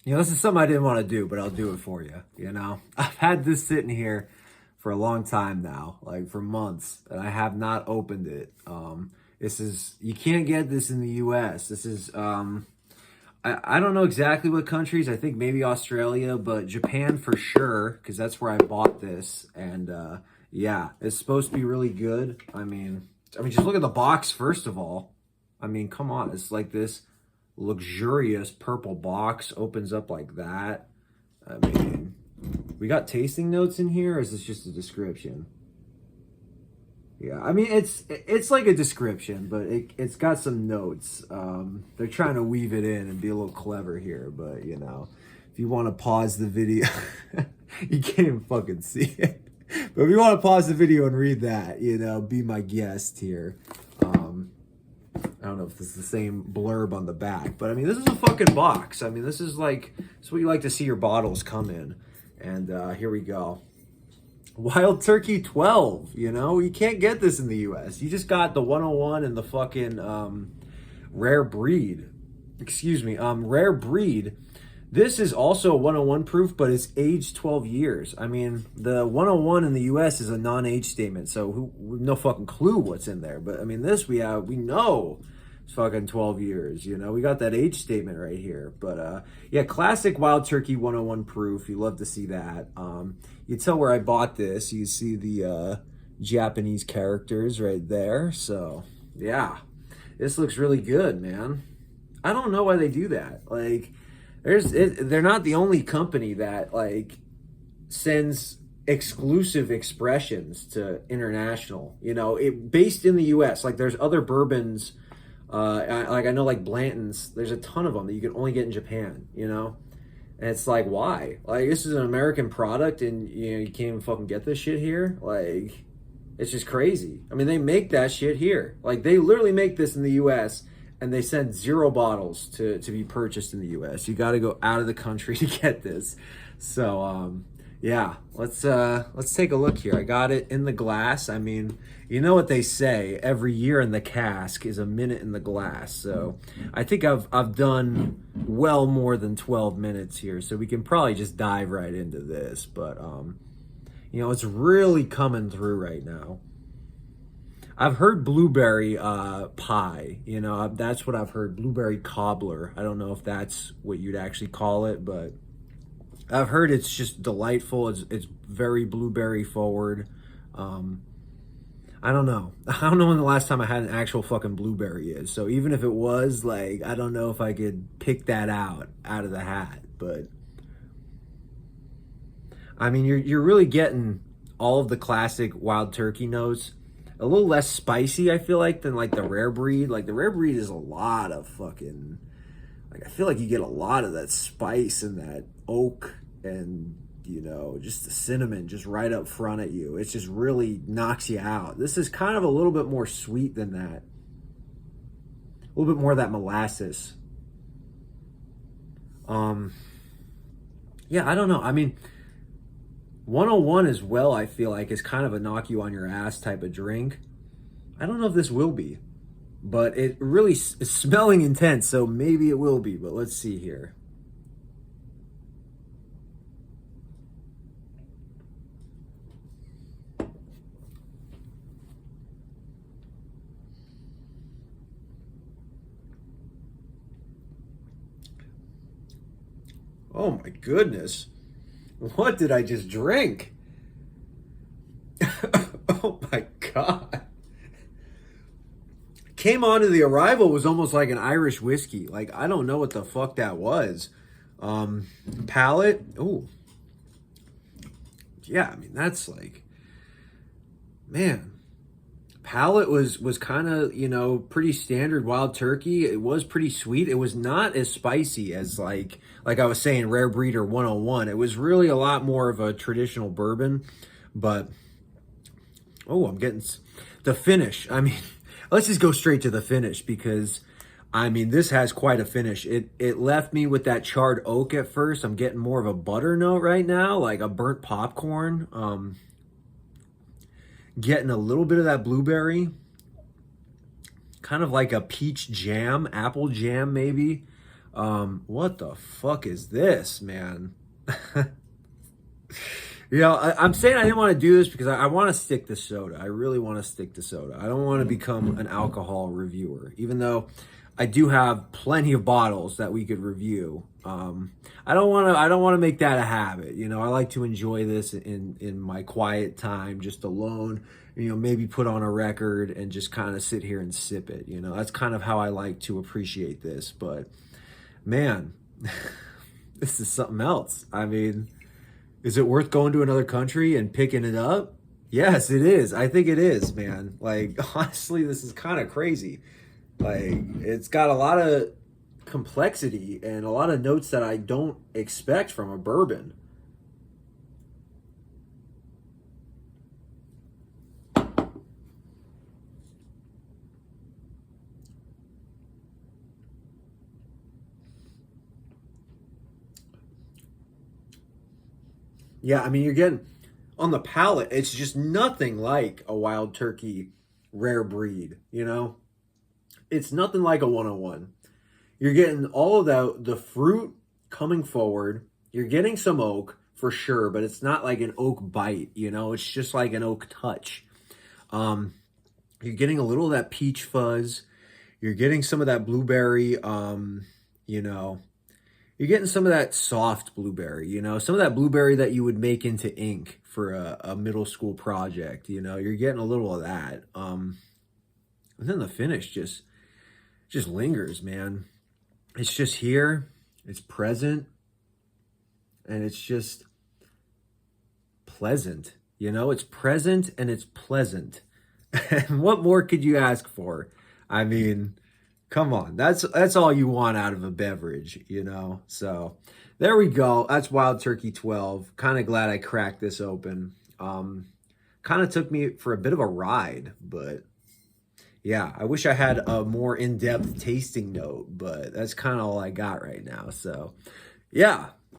You know, this is something I didn't want to do, but I'll do it for you. You know, I've had this sitting here for a long time now, like for months, and I have not opened it. This is, you can't get this in the US. This is, I don't know exactly what countries. I think maybe Australia, but Japan for sure, because that's where I bought this. And yeah, it's supposed to be really good. I mean, just look at the box first of all. I mean, come on, it's like this luxurious purple box opens up like that. I mean, we got tasting notes in here, or is this just a description? Yeah, I mean it's like a description, but it's got some notes. They're trying to weave it in and be a little clever here, but you know, if you want to pause the video, you can't even fucking see it. But if you want to pause the video and read that, you know, be my guest here. I don't know if this is the same blurb on the back, but I mean, this is a fucking box. I mean, this is what you like to see your bottles come in. And here we go. Wild Turkey 12, you know? You can't get this in the US. You just got the 101 and the fucking Rare Breed. Excuse me, Rare Breed. This is also 101 proof, but it's aged 12 years. I mean, the 101 in the US is a non-age statement, so no fucking clue what's in there. But I mean, this we know it's fucking 12 years, you know? We got that age statement right here. But yeah, classic Wild Turkey 101 proof. You love to see that. You tell where I bought this. You see the Japanese characters right there. So yeah, this looks really good, man. I don't know why they do that. Like, they're not the only company that like sends exclusive expressions to international. You know, it based in the U.S. Like, there's other bourbons. I know like Blanton's. There's a ton of them that you can only get in Japan. You know. And it's like, why? Like, this is an American product, and you know you can't even fucking get this shit here. Like, it's just crazy. I mean, they make that shit here. Like, they literally make this in the U.S. and they send 0 bottles to be purchased in the U.S. You got to go out of the country to get this. So, yeah, let's take a look here. I got it in the glass. I mean, you know what they say, every year in the cask is a minute in the glass. So I think I've done well more than 12 minutes here. So we can probably just dive right into this. But, you know, it's really coming through right now. I've heard blueberry pie, you know, that's what I've heard, blueberry cobbler. I don't know if that's what you'd actually call it, but I've heard it's just delightful. It's very blueberry forward. I don't know. I don't know when the last time I had an actual fucking blueberry is. So even if it was, like, I don't know if I could pick that out of the hat. But I mean, you're really getting all of the classic Wild Turkey notes. A little less spicy, I feel like, than like the Rare Breed. Like, the Rare Breed is a lot of fucking, like, I feel like you get a lot of that spice and that oak and, you know, just the cinnamon just right up front at you. It just really knocks you out. This is kind of a little bit more sweet than that. A little bit more of that molasses. Yeah, I don't know. I mean, 101 as well, I feel like, is kind of a knock you on your ass type of drink. I don't know if this will be, but it really is smelling intense, so maybe it will be, but let's see here. Oh my goodness. What did I just drink? Oh my God. Came onto the Arrival was almost like an Irish whiskey. Like, I don't know what the fuck that was. Palate. Oh. Yeah, I mean, that's like, man. Palate was kind of, you know, pretty standard Wild Turkey. It was pretty sweet. It was not as spicy as like I was saying, Rare Breed or 101. It was really a lot more of a traditional bourbon. But oh, I'm getting the finish. I mean, let's just go straight to the finish, because I mean, this has quite a finish. It left me with that charred oak at first. I'm getting more of a butter note right now, like a burnt popcorn. Getting a little bit of that blueberry, kind of like a peach jam, apple jam maybe. What the fuck is this, man? You know, I'm saying I didn't want to do this because I want to stick to soda. I really want to stick to soda. I don't want to become an alcohol reviewer, even though I do have plenty of bottles that we could review. I don't want to. I don't want to make that a habit. You know, I like to enjoy this in my quiet time, just alone. You know, maybe put on a record and just kind of sit here and sip it. You know, that's kind of how I like to appreciate this. But man, this is something else. I mean, is it worth going to another country and picking it up? Yes, it is. I think it is, man. Like, honestly, this is kind of crazy. Like, it's got a lot of complexity and a lot of notes that I don't expect from a bourbon. Yeah, I mean, you're getting on the palate, it's just nothing like a Wild Turkey rare breed, you know? It's nothing like a 101. You're getting all of the fruit coming forward. You're getting some oak for sure, but it's not like an oak bite, you know? It's just like an oak touch. Um, you're getting a little of that peach fuzz. You're getting some of that blueberry, you know, you're getting some of that soft blueberry, you know, some of that blueberry that you would make into ink for a middle school project, you know, you're getting a little of that. And then the finish just lingers, man. It's just here, it's present, and it's just pleasant. You know, it's present and it's pleasant. And what more could you ask for? I mean, come on. That's all you want out of a beverage, you know? So there we go. That's Wild Turkey 12. Kind of glad I cracked this open. Kind of took me for a bit of a ride, but yeah, I wish I had a more in-depth tasting note, but that's kind of all I got right now. So yeah,